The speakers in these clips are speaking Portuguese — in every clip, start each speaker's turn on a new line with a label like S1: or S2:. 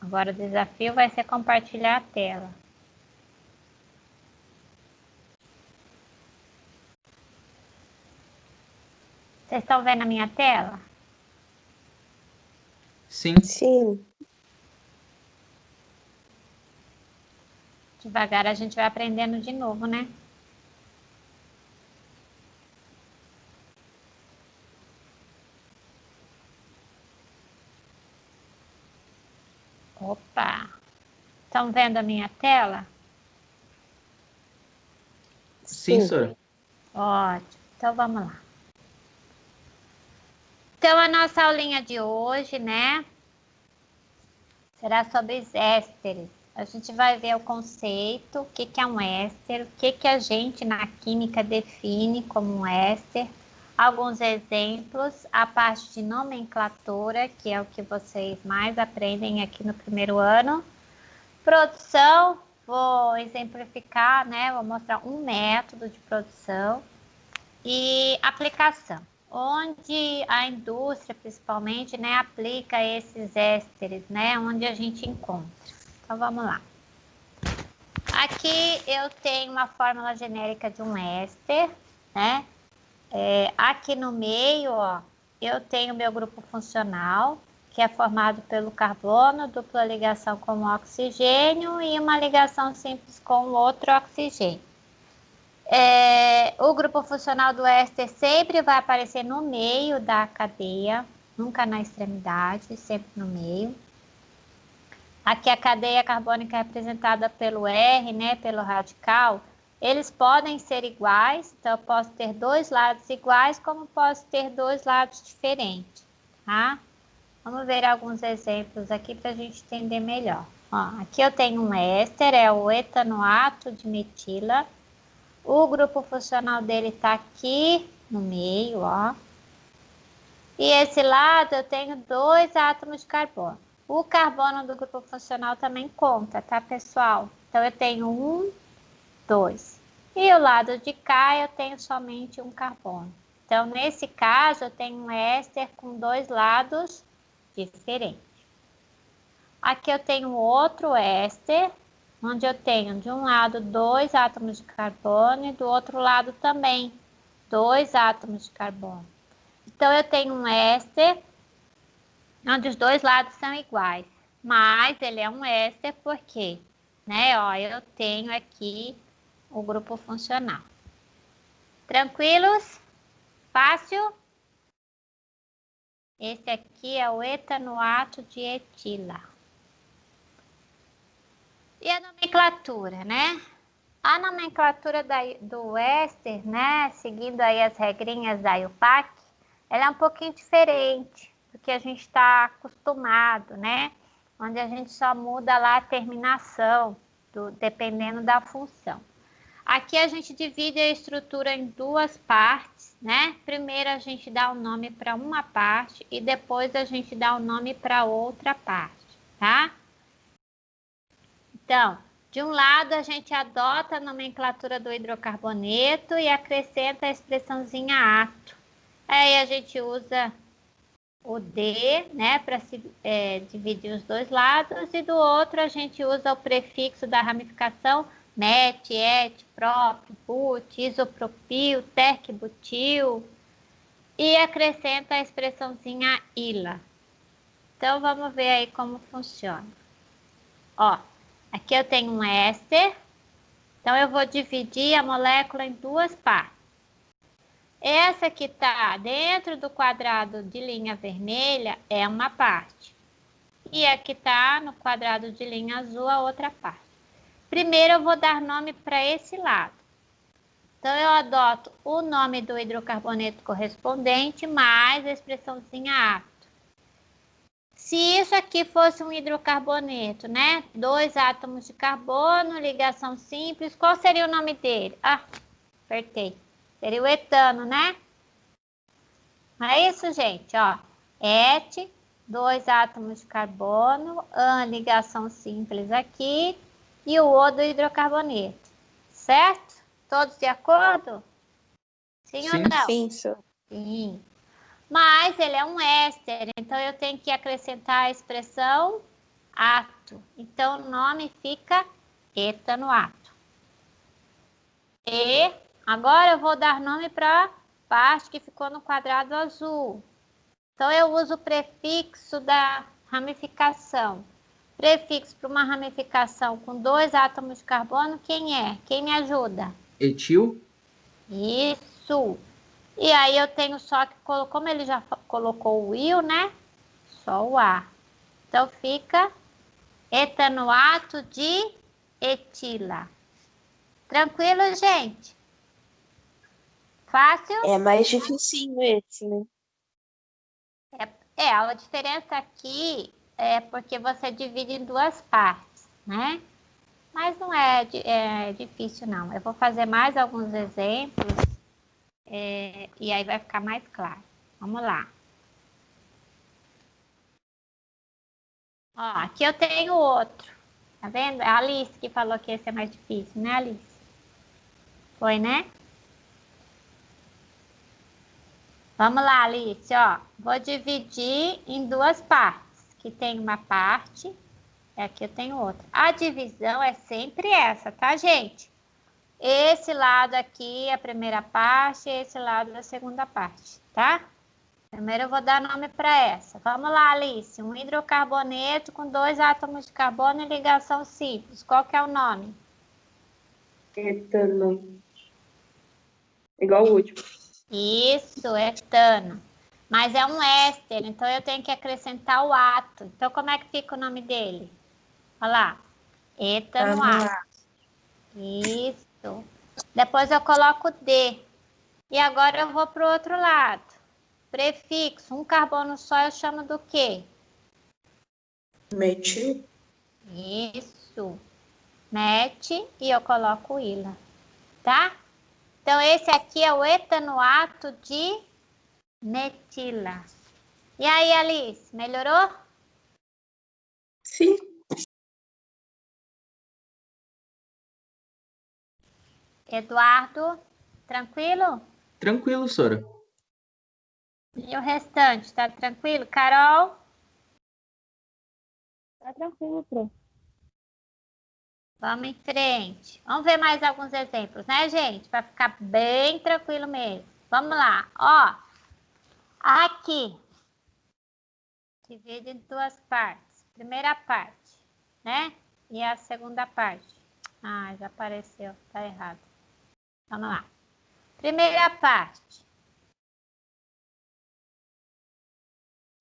S1: Agora o desafio vai ser compartilhar a tela. Vocês estão vendo a minha tela?
S2: Sim.
S3: Sim.
S1: Devagar a gente vai aprendendo de novo, né? Opa! Estão vendo a minha tela?
S2: Sim, senhora.
S1: Ótimo. Então vamos lá. Então a nossa aulinha de hoje, né? Será sobre os ésteres. A gente vai ver o conceito, o que é um éster, o que a gente na química define como um éster, alguns exemplos, a parte de nomenclatura, que é o que vocês mais aprendem aqui no primeiro ano. Produção, vou exemplificar, né? Vou mostrar um método de produção e aplicação, onde a indústria, principalmente, né, aplica esses ésteres, né, onde a gente encontra. Então, vamos lá. Aqui eu tenho uma fórmula genérica de um éster, né? Aqui no meio, ó, eu tenho meu grupo funcional, que é formado pelo carbono, dupla ligação com o oxigênio e uma ligação simples com outro oxigênio. O grupo funcional do éster sempre vai aparecer no meio da cadeia, nunca na extremidade, sempre no meio. Aqui a cadeia carbônica é representada pelo R, né, pelo radical. Eles podem ser iguais, então eu posso ter dois lados iguais, como posso ter dois lados diferentes, tá? Vamos ver alguns exemplos aqui para a gente entender melhor. Ó, aqui eu tenho um éster, é o etanoato de metila. O grupo funcional dele está aqui no meio, ó. E esse lado eu tenho dois átomos de carbono. O carbono do grupo funcional também conta, tá, pessoal? Então, eu tenho 1, 2. E o lado de cá eu tenho somente um carbono. Então, nesse caso, eu tenho um éster com dois lados diferentes. Aqui eu tenho outro éster, onde eu tenho de um lado dois átomos de carbono e do outro lado também dois átomos de carbono. Então, eu tenho um éster onde os dois lados são iguais, mas ele é um éster porque, né, ó, eu tenho aqui o grupo funcional. Tranquilos? Fácil? Esse aqui é o etanoato de etila. E a nomenclatura, né? A nomenclatura do éster, né, seguindo aí as regrinhas da IUPAC, ela é um pouquinho diferente do que a gente está acostumado, né? Onde a gente só muda lá a terminação, dependendo da função. Aqui a gente divide a estrutura em duas partes, né? Primeiro a gente dá o nome para uma parte e depois a gente dá o nome para outra parte, tá? Então, de um lado a gente adota a nomenclatura do hidrocarboneto e acrescenta a expressãozinha ato. Aí a gente usa o D, né, para dividir os dois lados, e do outro a gente usa o prefixo da ramificação met, et, prop, but, isopropil, terc-butil e acrescenta a expressãozinha ila. Então vamos ver aí como funciona. Ó, aqui eu tenho um éster, então eu vou dividir a molécula em duas partes. Essa que está dentro do quadrado de linha vermelha é uma parte. E a que está no quadrado de linha azul, a outra parte. Primeiro eu vou dar nome para esse lado. Então eu adoto o nome do hidrocarboneto correspondente mais a expressãozinha ato. Se isso aqui fosse um hidrocarboneto, né? Dois átomos de carbono, ligação simples, qual seria o nome dele? Ah, apertei. Seria o etano, né? É isso, gente, ó. Et, dois átomos de carbono, ligação simples aqui, e o O do hidrocarboneto. Certo? Todos de acordo? Sim,
S2: Sim.
S1: ou não?
S3: Sim, senhor.
S1: Sim. Mas ele é um éster, então eu tenho que acrescentar a expressão ato. Então, o nome fica etanoato. E agora eu vou dar nome para a parte que ficou no quadrado azul. Então, eu uso o prefixo da ramificação. Prefixo para uma ramificação com 2 átomos de carbono, quem é? Quem me ajuda?
S2: Etil.
S1: Isso. E aí eu tenho só que, como ele já colocou o il, né? Só o A. Então, fica etanoato de etila. Tranquilo, gente? Fácil?
S3: É mais dificinho esse, né?
S1: A diferença aqui é porque você divide em 2 partes, né? Mas não é difícil, não. Eu vou fazer mais alguns exemplos e aí vai ficar mais claro. Vamos lá. Ó, aqui eu tenho outro. Tá vendo? A Alice que falou que esse é mais difícil, né, Alice? Foi, né? Vamos lá, Alice, ó. Vou dividir em 2 partes. Aqui tem uma parte e aqui eu tenho outra. A divisão é sempre essa, tá, gente? Esse lado aqui é a primeira parte, esse lado é a segunda parte, tá? Primeiro eu vou dar nome para essa. Vamos lá, Alice. Um hidrocarboneto com 2 átomos de carbono em ligação simples. Qual que é o nome?
S3: Etano. Igual o último.
S1: Isso, etano. Mas é um éster, então eu tenho que acrescentar o ato. Então, como é que fica o nome dele? Olha lá. Etanoato. Isso. Depois eu coloco D. E agora eu vou para o outro lado. Prefixo, um carbono só eu chamo do quê?
S3: Metil.
S1: Isso. Mete e eu coloco ila, tá? Então, esse aqui é o etanoato de metila. E aí, Alice, melhorou?
S3: Sim.
S1: Eduardo, tranquilo?
S2: Tranquilo, Sora.
S1: E o restante, tá tranquilo? Carol?
S3: Tá tranquilo, Pro.
S1: Vamos em frente. Vamos ver mais alguns exemplos, né, gente? Para ficar bem tranquilo mesmo. Vamos lá. Ó, aqui. Divide em 2 partes. Primeira parte, né? E a segunda parte. Ah, já apareceu. Tá errado. Vamos lá. Primeira parte.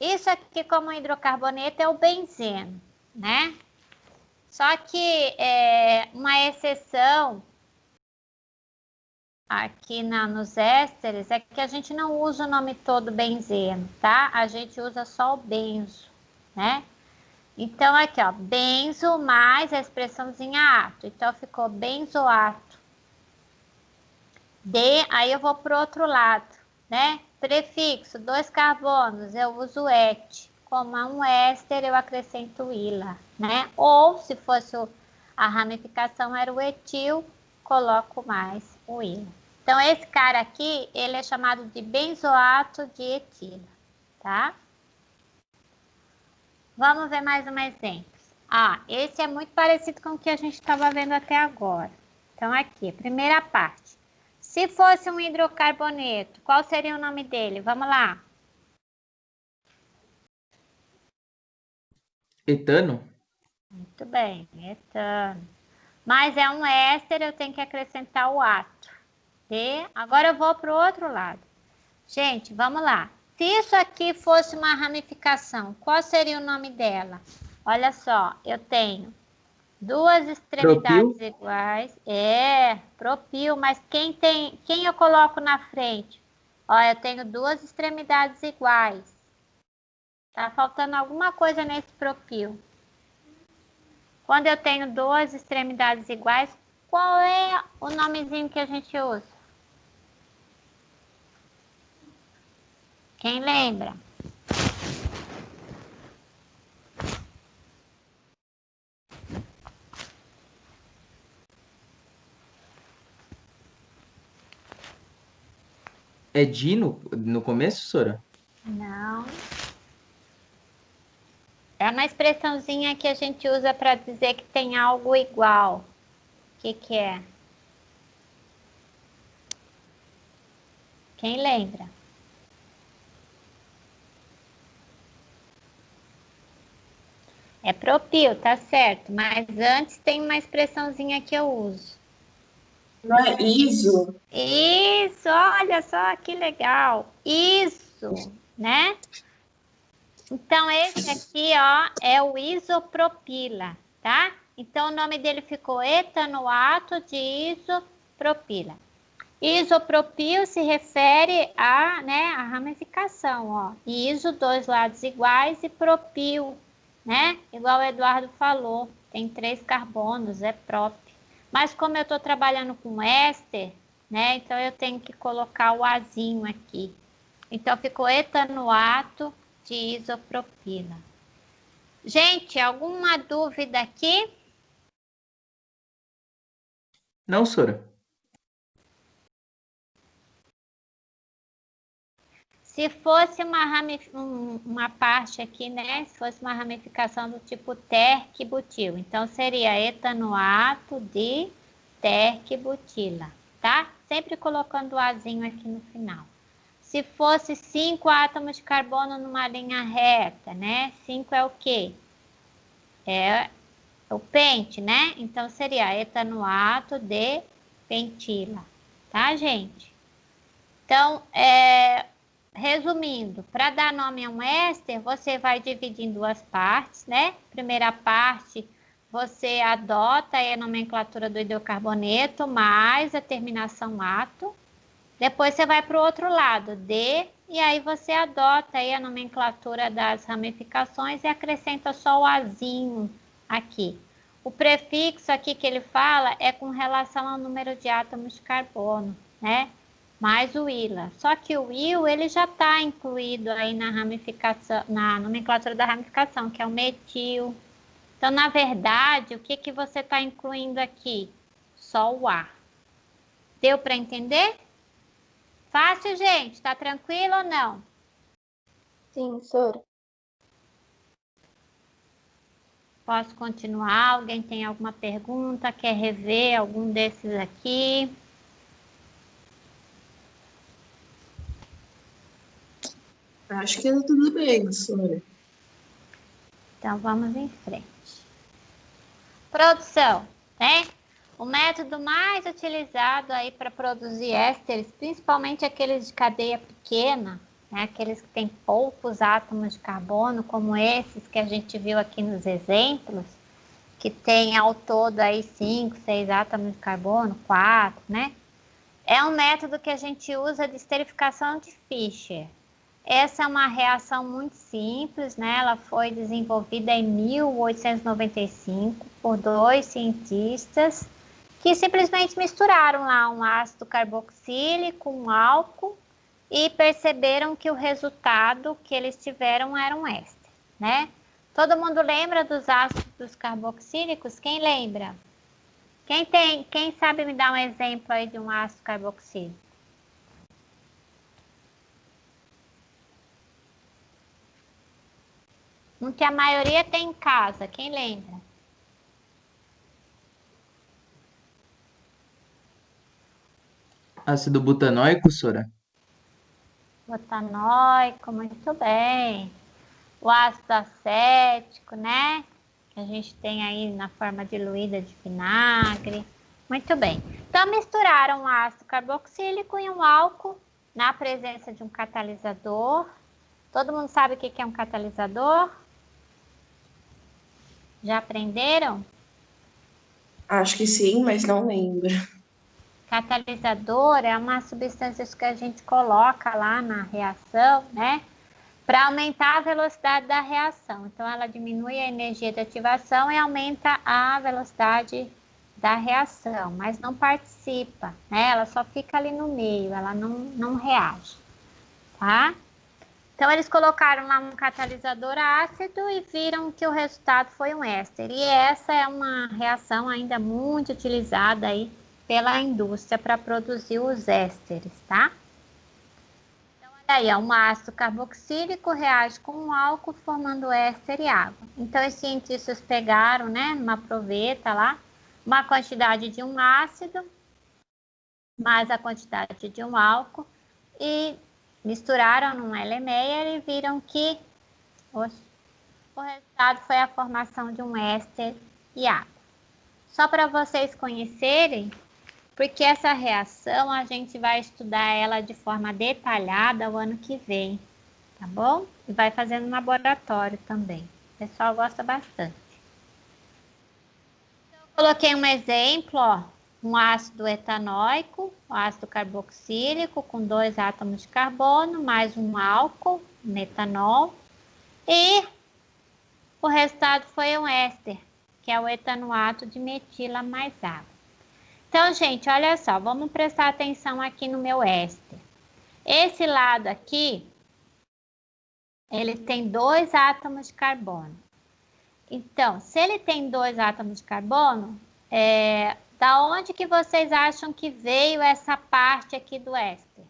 S1: Isso aqui, como hidrocarboneto, é o benzeno, né? Só que uma exceção aqui nos ésteres é que a gente não usa o nome todo benzeno, tá? A gente usa só o benzo, né? Então, aqui, ó, benzo mais a expressãozinha ato. Então, ficou benzoato. Aí eu vou para o outro lado, né? Prefixo, 2 carbonos, eu uso et. Como é um éster, eu acrescento ila, né? Ou, se fosse a ramificação era o etil, coloco mais o ila. Então, esse cara aqui, ele é chamado de benzoato de etila, tá? Vamos ver mais um exemplo. Ah, esse é muito parecido com o que a gente estava vendo até agora. Então, aqui, primeira parte. Se fosse um hidrocarboneto, qual seria o nome dele? Vamos lá.
S2: Etano.
S1: Muito bem, etano. Mas é um éster, eu tenho que acrescentar o ato. E agora eu vou para o outro lado. Gente, vamos lá. Se isso aqui fosse uma ramificação, qual seria o nome dela? Olha só, eu tenho 2 extremidades
S2: Propil.
S1: iguais. Propil, mas quem eu coloco na frente? Ó, eu tenho 2 extremidades iguais. Tá faltando alguma coisa nesse propil. Quando eu tenho 2 extremidades iguais, qual é o nomezinho que a gente usa? Quem lembra?
S2: É Dino no começo, Sora?
S1: Não. É Tá na expressãozinha que a gente usa para dizer que tem algo igual. O que é? Quem lembra? É propil, tá certo. Mas antes tem uma expressãozinha que eu uso.
S3: Não é ISO?
S1: Isso, olha só que legal. Isso, né? Então, esse aqui, ó, é o isopropila, tá? Então, o nome dele ficou etanoato de isopropila. Isopropil se refere a, né, a ramificação, ó. Iso, dois lados iguais, e propil, né? Igual o Eduardo falou, tem 3 carbonos, é próprio. Mas como eu estou trabalhando com éster, né, então eu tenho que colocar o azinho aqui. Então, ficou etanoato de isopropila. Gente, alguma dúvida aqui?
S2: Não, Sora.
S1: Se fosse uma parte aqui, né? Se fosse uma ramificação do tipo terc-butil, então seria etanoato de terc-butila, tá? Sempre colocando o azinho aqui no final. Se fosse 5 átomos de carbono numa linha reta, né? 5 é o quê? É o pente, né? Então seria etanoato de pentila, tá, gente? Então, resumindo, para dar nome a um éster, você vai dividir em 2 partes, né? Primeira parte, você adota aí a nomenclatura do hidrocarboneto mais a terminação ato. Depois você vai para o outro lado, D, e aí você adota aí a nomenclatura das ramificações e acrescenta só o azinho aqui. O prefixo aqui que ele fala é com relação ao número de átomos de carbono, né? Mais o ILA. Só que o IL, ele já está incluído aí na ramificação, na nomenclatura da ramificação, que é o metil. Então, na verdade, o que você está incluindo aqui? Só o A. Deu para entender? Fácil, gente? Tá tranquilo ou não?
S3: Sim, Sora.
S1: Posso continuar? Alguém tem alguma pergunta? Quer rever algum desses aqui?
S3: Acho que tá tudo bem, Sora.
S1: Então, vamos em frente. Produção, né? O método mais utilizado aí para produzir ésteres, principalmente aqueles de cadeia pequena, né? Aqueles que têm poucos átomos de carbono, como esses que a gente viu aqui nos exemplos, que tem ao todo aí 5, 6 átomos de carbono, 4, né? É um método que a gente usa de esterificação de Fischer. Essa é uma reação muito simples, né? Ela foi desenvolvida em 1895 por 2 cientistas que simplesmente misturaram lá um ácido carboxílico, um álcool e perceberam que o resultado que eles tiveram era um éster, né? Todo mundo lembra dos ácidos carboxílicos? Quem lembra? Quem sabe me dar um exemplo aí de um ácido carboxílico? Um que a maioria tem em casa, quem lembra?
S2: Ácido butanóico, Sora?
S1: Butanoico, muito bem. O ácido acético, né? Que a gente tem aí na forma diluída de vinagre. Muito bem. Então, misturaram um ácido carboxílico e um álcool na presença de um catalisador. Todo mundo sabe o que é um catalisador? Já aprenderam?
S3: Acho que sim, mas não lembro.
S1: Catalisador é uma substância que a gente coloca lá na reação, né? Para aumentar a velocidade da reação. Então, ela diminui a energia de ativação e aumenta a velocidade da reação, mas não participa, né? Ela só fica ali no meio, ela não reage, tá? Então, eles colocaram lá um catalisador ácido e viram que o resultado foi um éster. E essa é uma reação ainda muito utilizada aí pela indústria para produzir os ésteres, tá? Então, Aí, um ácido carboxílico reage com um álcool formando éster e água. Então, os cientistas pegaram, né, numa proveta lá, uma quantidade de um ácido mais a quantidade de um álcool e misturaram num Erlenmeyer e viram que o resultado foi a formação de um éster e água. Só para vocês conhecerem, porque essa reação a gente vai estudar ela de forma detalhada o ano que vem, tá bom? E vai fazendo no laboratório também. O pessoal gosta bastante. Então, eu coloquei um exemplo, ó, um ácido etanóico, um ácido carboxílico com 2 átomos de carbono, mais um álcool, metanol, e o resultado foi um éster, que é o etanoato de metila mais água. Então, gente, olha só, vamos prestar atenção aqui no meu éster. Esse lado aqui, ele tem 2 átomos de carbono. Então, se ele tem 2 átomos de carbono, da onde que vocês acham que veio essa parte aqui do éster?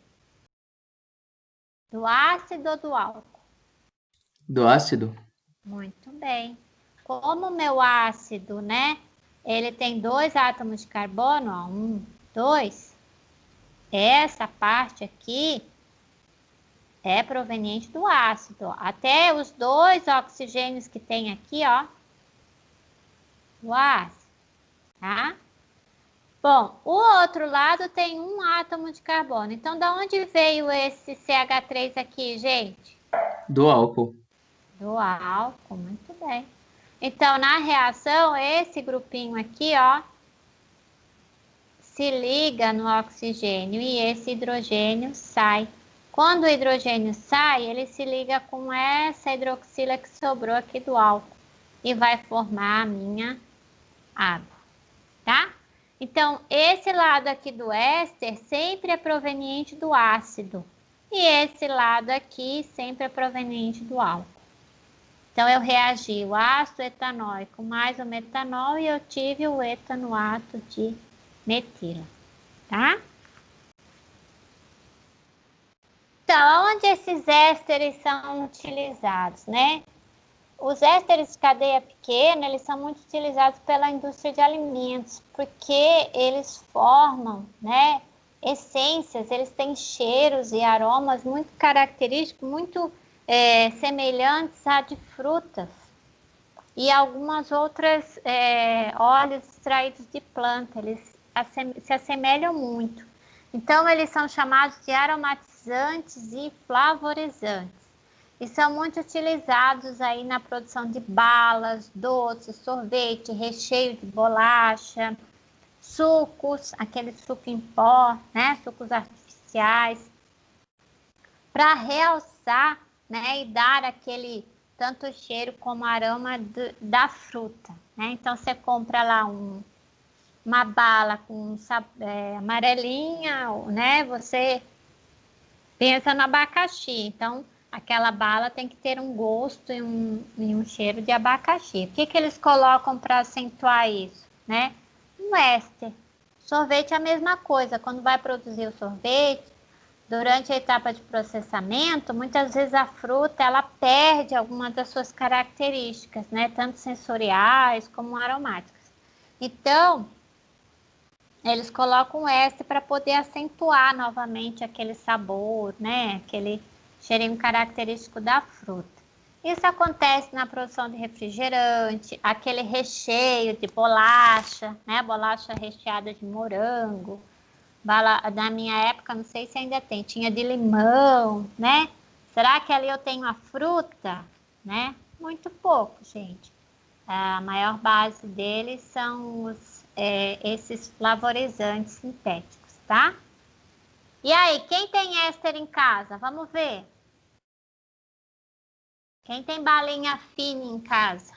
S1: Do ácido ou do álcool?
S2: Do ácido?
S1: Muito bem. Como o meu ácido, né? Ele tem 2 átomos de carbono, ó, 1, 2. Essa parte aqui é proveniente do ácido. Ó. Até os 2 oxigênios que tem aqui, ó, o ácido, tá? Bom, o outro lado tem 1 átomo de carbono. Então, da onde veio esse CH3 aqui, gente?
S2: Do álcool.
S1: Do álcool, muito bem. Então, na reação, esse grupinho aqui, ó, se liga no oxigênio e esse hidrogênio sai. Quando o hidrogênio sai, ele se liga com essa hidroxila que sobrou aqui do álcool e vai formar a minha água, tá? Então, esse lado aqui do éster sempre é proveniente do ácido e esse lado aqui sempre é proveniente do álcool. Então, eu reagi o ácido etanóico mais o metanol e eu tive o etanoato de metila, tá? Então, onde esses ésteres são utilizados, né? Os ésteres de cadeia pequena, eles são muito utilizados pela indústria de alimentos, porque eles formam, né, essências, eles têm cheiros e aromas muito característicos, muito semelhantes a de frutas e algumas outras óleos extraídos de planta, eles se assemelham muito. Então, eles são chamados de aromatizantes e flavorizantes. E são muito utilizados aí na produção de balas, doces, sorvete, recheio de bolacha, sucos, aquele suco em pó, né, sucos artificiais, para realçar, né, e dar aquele tanto cheiro como aroma da fruta, né? Então, você compra lá uma bala com amarelinha, né, você pensa no abacaxi, então aquela bala tem que ter um gosto e um cheiro de abacaxi. O que eles colocam para acentuar isso, né? Um éster. Sorvete é a mesma coisa. Quando vai produzir o sorvete, durante a etapa de processamento, muitas vezes a fruta ela perde algumas das suas características, né? Tanto sensoriais como aromáticas. Então, eles colocam éster para poder acentuar novamente aquele sabor, né? Aquele cheirinho característico da fruta. Isso acontece na produção de refrigerante, aquele recheio de bolacha, né? Bolacha recheada de morango. Na minha época, não sei se ainda tem, tinha de limão, né? Será que ali eu tenho a fruta, né? Muito pouco, gente. A maior base deles são esses flavorizantes sintéticos, tá? E aí, quem tem éster em casa? Vamos ver. Quem tem balinha fina em casa?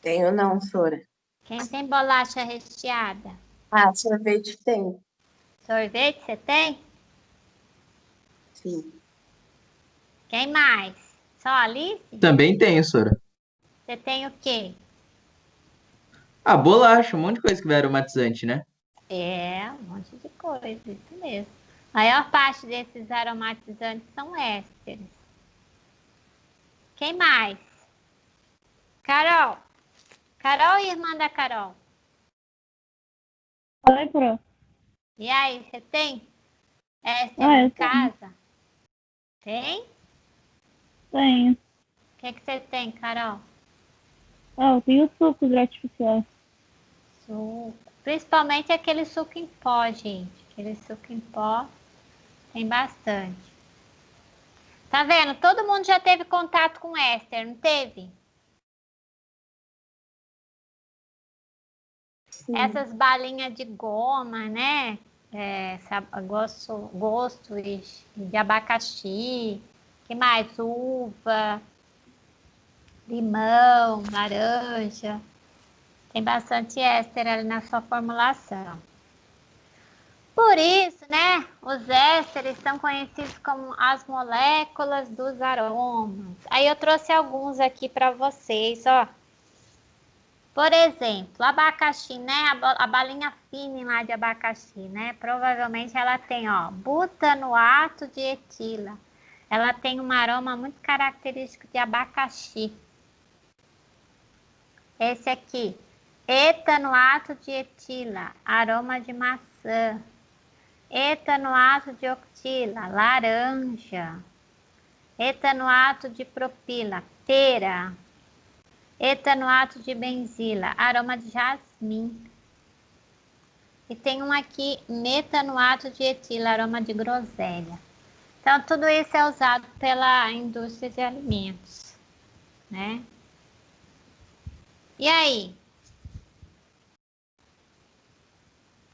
S3: Tenho não, Sora.
S1: Quem tem bolacha recheada?
S3: Ah, sorvete tem.
S1: Sorvete você tem?
S3: Sim.
S1: Quem mais? Só a Alice?
S2: Também tenho, Sora.
S1: Você tem o quê?
S2: Ah, bolacha, um monte de coisa que vai aromatizante, né?
S1: É, um monte de coisa, isso mesmo. A maior parte desses aromatizantes são ésteres. Quem mais? Carol. Carol, irmã da Carol.
S4: Oi, Pro.
S1: E aí, você tem éster
S4: Ah,
S1: em
S4: eu tenho.
S1: casa? Tem?
S4: Tenho.
S1: O que você tem, Carol?
S4: Ah, eu tenho sucos artificiais.
S1: Suco. Principalmente aquele suco em pó, gente. Aquele suco em pó tem bastante. Tá vendo? Todo mundo já teve contato com éster, não teve?
S3: Sim.
S1: Essas balinhas de goma, né? Gosto de abacaxi. Que mais? Uva, limão, laranja. Tem bastante éster ali na sua formulação. Por isso, né, os ésteres são conhecidos como as moléculas dos aromas. Aí eu trouxe alguns aqui para vocês, ó. Por exemplo, abacaxi, né, a balinha fina lá de abacaxi, né, provavelmente ela tem, ó, butanoato de etila. Ela tem um aroma muito característico de abacaxi. Esse aqui, etanoato de etila, aroma de maçã. Etanoato de octila, laranja. Etanoato de propila, pera. Etanoato de benzila, aroma de jasmim. E tem um aqui, metanoato de etila, aroma de groselha. Então, tudo isso é usado pela indústria de alimentos, né? E aí?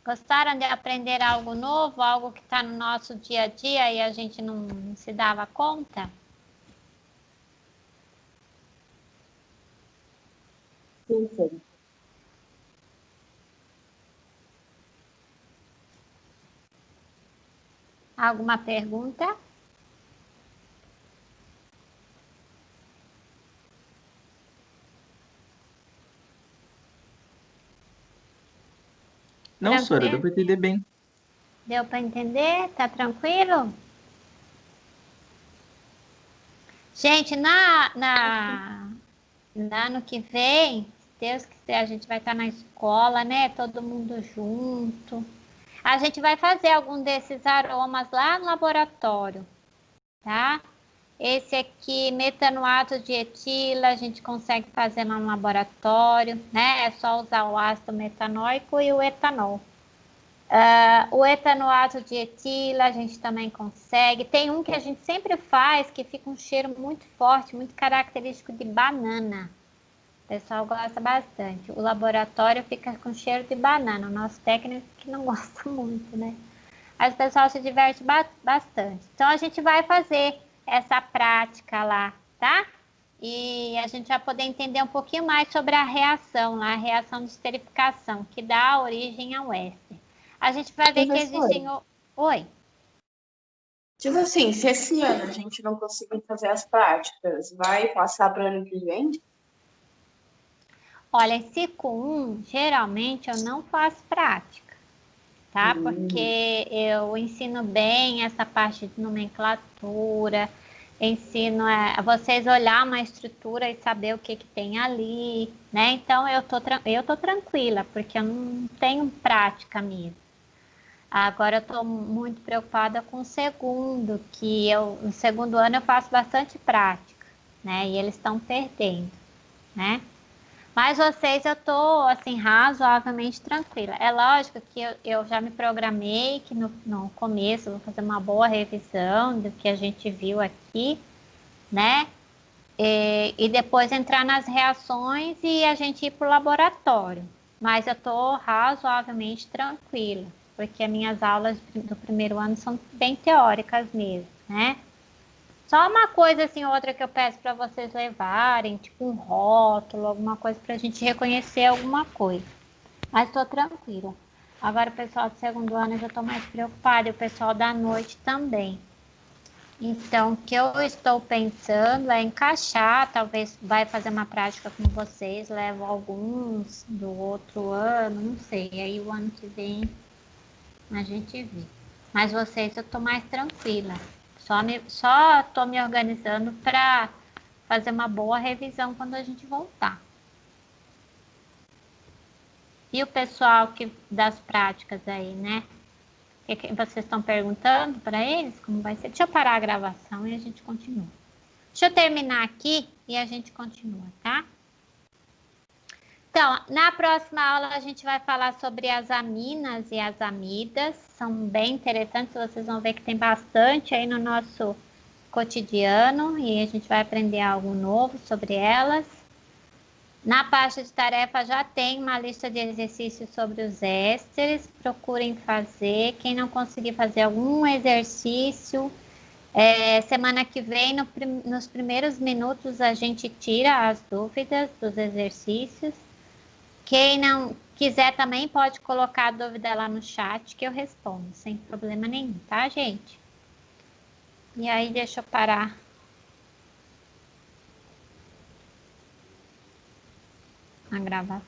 S1: Gostaram de aprender algo novo, algo que está no nosso dia a dia e a gente não se dava conta?
S3: Sim, sim.
S1: Alguma pergunta?
S2: Não, Sora, deu
S1: Tranquilo?
S2: pra entender bem.
S1: Deu para entender? Tá tranquilo? Gente, no ano que vem, se Deus quiser, a gente vai estar na escola, né? Todo mundo junto. A gente vai fazer algum desses aromas lá no laboratório, tá? Esse aqui, metanoato de etila, a gente consegue fazer lá no laboratório, né? É só usar o ácido metanóico e o etanol. O etanoato de etila a gente também consegue. Tem um que a gente sempre faz que fica um cheiro muito forte, muito característico de banana. O pessoal gosta bastante. O laboratório fica com cheiro de banana. O nosso técnico que não gosta muito, né? Mas o pessoal se diverte bastante. Então a gente vai fazer essa prática lá, tá? E a gente vai poder entender um pouquinho mais sobre a reação lá, a reação de esterificação, que dá origem ao éster. A gente vai ver que
S3: Professora,
S1: existem. Oi.
S3: tipo assim, se esse ano a gente não conseguir fazer as práticas, vai passar para o ano que vem?
S1: Olha, em ciclo 1, geralmente eu não faço prática, tá? Porque eu ensino bem essa parte de nomenclatura, ensino a vocês olhar uma estrutura e saber o que que tem ali, né? Então eu tô tranquila, porque eu não tenho prática mesmo. Agora eu estou muito preocupada com o segundo, no segundo ano eu faço bastante prática, né? E eles estão perdendo, né? Mas vocês eu tô assim razoavelmente tranquila. É lógico que eu já me programei que no começo eu vou fazer uma boa revisão do que a gente viu aqui, né? E depois entrar nas reações e a gente ir para o laboratório. Mas eu tô razoavelmente tranquila, porque as minhas aulas do primeiro ano são bem teóricas mesmo, né? Só uma coisa assim, outra que eu peço para vocês levarem, tipo um rótulo, alguma coisa para a gente reconhecer alguma coisa. Mas estou tranquila. Agora o pessoal do segundo ano eu já estou mais preocupada e o pessoal da noite também. Então, o que eu estou pensando é encaixar, talvez vai fazer uma prática com vocês, levo alguns do outro ano, não sei. Aí o ano que vem a gente vê. Mas vocês eu tô mais tranquila. Só tô me organizando para fazer uma boa revisão quando a gente voltar. E o pessoal das práticas aí, né? Que vocês estão perguntando para eles como vai ser? Deixa eu parar a gravação e a gente continua. Deixa eu terminar aqui e a gente continua, tá? Então, na próxima aula a gente vai falar sobre as aminas e as amidas. São bem interessantes, vocês vão ver que tem bastante aí no nosso cotidiano e a gente vai aprender algo novo sobre elas. Na pasta de tarefa já tem uma lista de exercícios sobre os ésteres. Procurem fazer. Quem não conseguir fazer algum exercício, semana que vem, nos primeiros minutos, a gente tira as dúvidas dos exercícios. Quem não quiser também pode colocar a dúvida lá no chat que eu respondo, sem problema nenhum, tá, gente? E aí, deixa eu parar. A gravação.